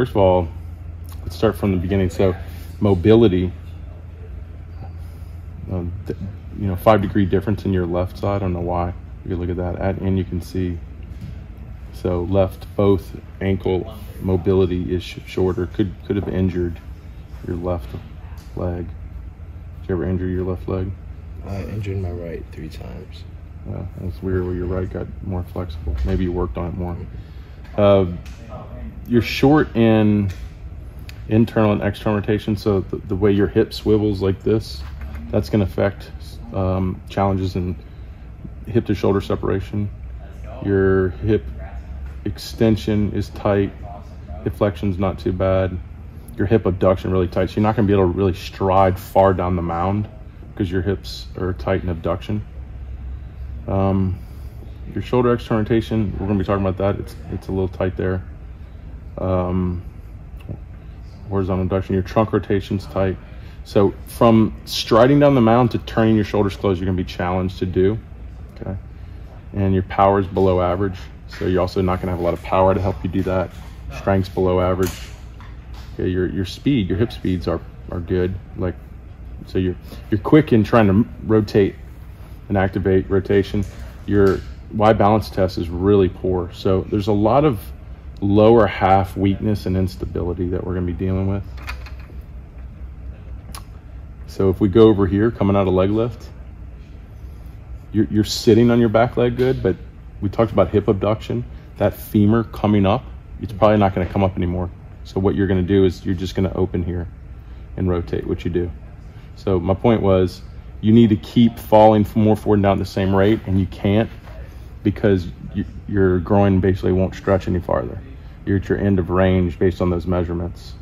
first of all, let's start from the beginning. So mobility, 5-degree difference in your left side. I don't know why. You can look at that, and you can see, so left, both ankle mobility is shorter. Could have injured your left leg. Did you ever injure your left leg? I injured my right 3 times. That's weird where your right got more flexible. Maybe you worked on it more. You're short in internal and external rotation, so the way your hip swivels like this, that's going to affect challenges in hip to shoulder separation. Your hip extension is tight, hip flexion's not too bad. Your hip abduction really tight, so you're not going to be able to really stride far down the mound because your hips are tight in abduction. Your shoulder external rotation, we're going to be talking about that. It's a little tight there. Horizontal abduction, your trunk rotation's tight. So from striding down the mound to turning your shoulders closed, you're going to be challenged to do. Okay, and your power is below average, so you're also not going to have a lot of power to help you do that. Strength's below average. Okay, your speed, your hip speeds are good. Like, so you're quick in trying to rotate and activate rotation. Your Y balance test is really poor. So there's a lot of lower half weakness and instability that we're going to be dealing with. So if we go over here, coming out of leg lift, you're sitting on your back leg good, but we talked about hip abduction. That femur coming up, it's probably not going to come up anymore. So what you're going to do is you're just going to open here and rotate what you do. So my point was, you need to keep falling more forward and down at the same rate, and you can't because your groin basically won't stretch any farther. You're at your end of range based on those measurements.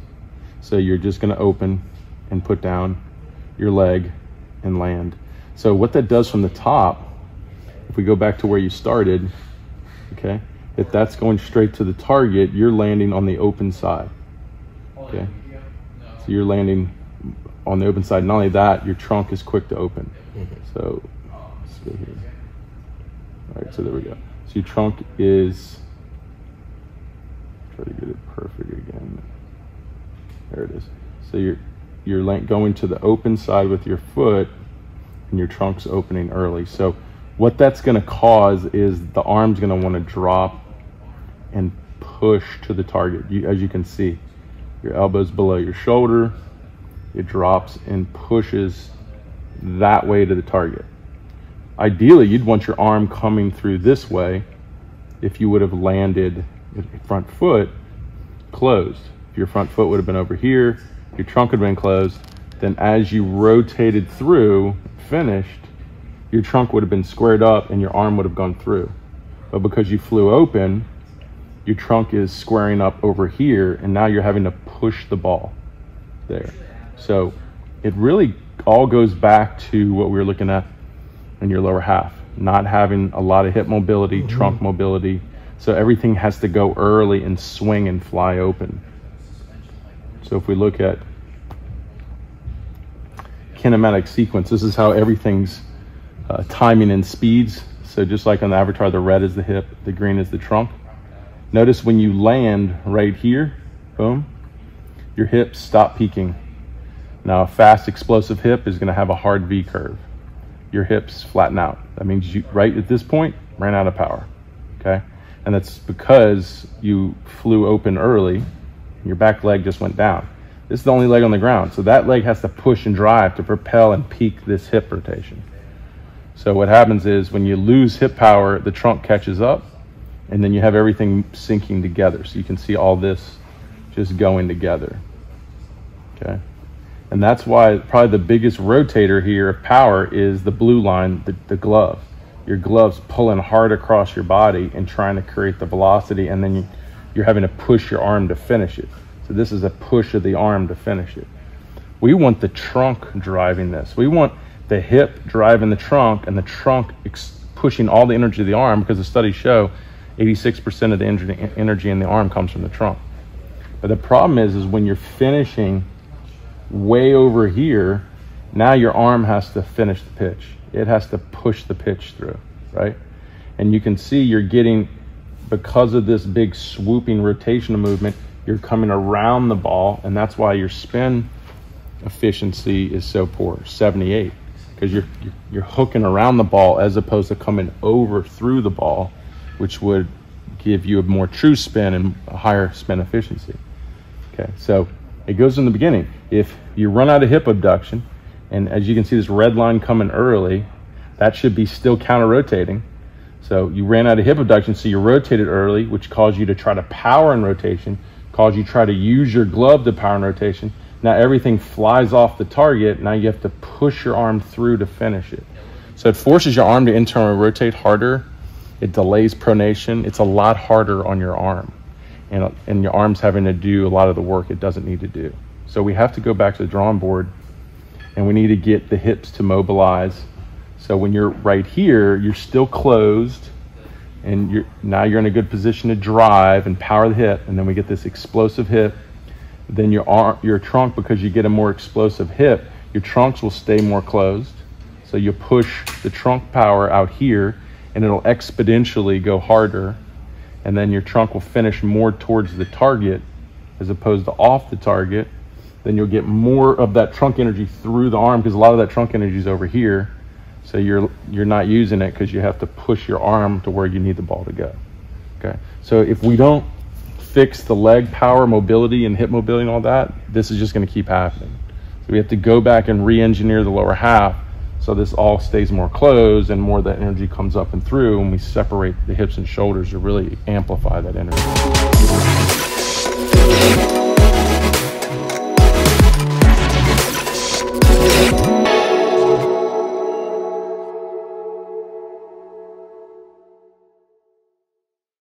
So you're just going to open and put down your leg and land. So what that does from the top, if we go back to where you started, okay, if that's going straight to the target, you're landing on the open side. Okay, so you're landing on the open side. Not only that, your trunk is quick to open. So let's go here. All right, so there we go. So your trunk is, try to get it perfect again. There it is. So you're going to the open side with your foot, and your trunk's opening early. So what that's going to cause is the arm's going to want to drop and push to the target. As you can see, your elbow's below your shoulder. It drops and pushes that way to the target. Ideally, you'd want your arm coming through this way if you would have landed your front foot closed. If your front foot would have been over here, your trunk would have been closed, then as you rotated through, finished, your trunk would have been squared up and your arm would have gone through. But because you flew open, your trunk is squaring up over here, and now you're having to push the ball there. So it really all goes back to what we were looking at in your lower half, not having a lot of hip mobility, trunk mobility. So everything has to go early and swing and fly open. So if we look at kinematic sequence, this is how everything's timing and speeds. So just like on the avatar, the red is the hip, the green is the trunk. Notice when you land right here, boom, your hips stop peaking. Now a fast explosive hip is going to have a hard V curve. Your hips flatten out. That means you, right at this point, ran out of power, okay? And that's because you flew open early and your back leg just went down. This is the only leg on the ground, so that leg has to push and drive to propel and peak this hip rotation. So what happens is when you lose hip power, the trunk catches up, and then you have everything syncing together. So you can see all this just going together, okay? And that's why probably the biggest rotator here of power is the blue line, the glove. Your glove's pulling hard across your body and trying to create the velocity, and then you're having to push your arm to finish it. So this is a push of the arm to finish it. We want the trunk driving this. We want the hip driving the trunk, and the trunk pushing all the energy of the arm, because the studies show 86% of the energy in the arm comes from the trunk. But the problem is when you're finishing way over here, now your arm has to finish the pitch. It has to push the pitch through, right? And you can see you're getting, because of this big swooping rotational movement, you're coming around the ball, and that's why your spin efficiency is so poor, 78, because you're hooking around the ball as opposed to coming over through the ball, which would give you a more true spin and a higher spin efficiency. Okay, so it goes in the beginning. If you run out of hip abduction, and as you can see this red line coming early, that should be still counter rotating. So you ran out of hip abduction, so you rotated early, which caused you to try to power in rotation, caused you to try to use your glove to power in rotation. Now everything flies off the target. Now you have to push your arm through to finish it. So it forces your arm to internally rotate harder. It delays pronation. It's a lot harder on your arm. And your arm's having to do a lot of the work it doesn't need to do. So we have to go back to the drawing board, and we need to get the hips to mobilize. So when you're right here, you're still closed, and now you're in a good position to drive and power the hip, and then we get this explosive hip. Then your trunk, because you get a more explosive hip, your trunks will stay more closed. So you push the trunk power out here, and it'll exponentially go harder, and then your trunk will finish more towards the target as opposed to off the target. Then you'll get more of that trunk energy through the arm, because a lot of that trunk energy is over here. So you're not using it because you have to push your arm to where you need the ball to go. Okay, so if we don't fix the leg power, mobility, and hip mobility and all that, this is just going to keep happening. So we have to go back and re-engineer the lower half so this all stays more closed and more of that energy comes up and through, and we separate the hips and shoulders to really amplify that energy.